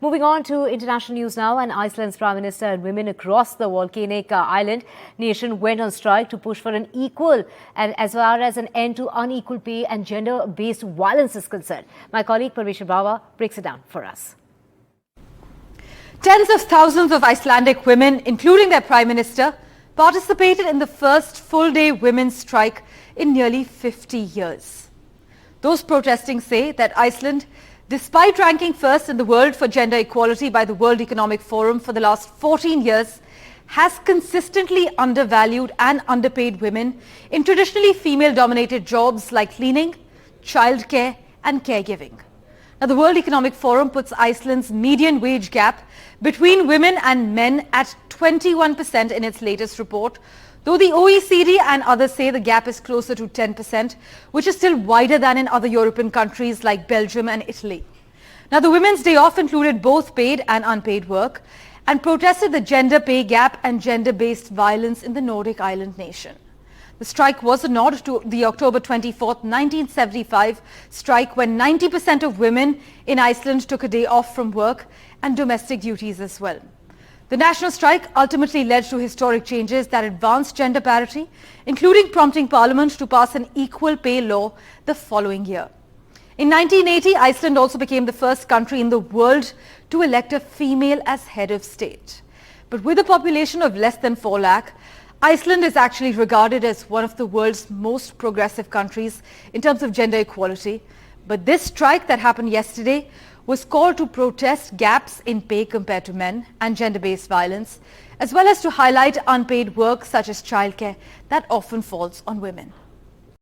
Moving on to international news now, and Iceland's Prime Minister and women across the volcanic island nation went on strike to push for an equal and as far as an end to unequal pay and gender-based violence is concerned. My colleague Parveen Bawa breaks it down for us. Tens of thousands of Icelandic women, including their Prime Minister, participated in the first full-day women's strike in nearly 50 years. Those protesting say that Iceland, despite ranking first in the world for gender equality by the World Economic Forum for the last 14 years, has consistently undervalued and underpaid women in traditionally female-dominated jobs like cleaning, childcare and caregiving. Now, the World Economic Forum puts Iceland's median wage gap between women and men at 21% in its latest report, though the OECD and others say the gap is closer to 10%, which is still wider than in other European countries like Belgium and Italy. Now, the Women's Day Off included both paid and unpaid work and protested the gender pay gap and gender-based violence in the Nordic island nation. The strike was a nod to the October 24, 1975 strike when 90% of women in Iceland took a day off from work and domestic duties as well. The national strike ultimately led to historic changes that advanced gender parity, including prompting Parliament to pass an equal pay law the following year. In 1980, Iceland also became the first country in the world to elect a female as head of state. But with a population of less than 4 lakh, Iceland is actually regarded as one of the world's most progressive countries in terms of gender equality. But this strike that happened yesterday was called to protest gaps in pay compared to men and gender-based violence, as well as to highlight unpaid work such as childcare that often falls on women.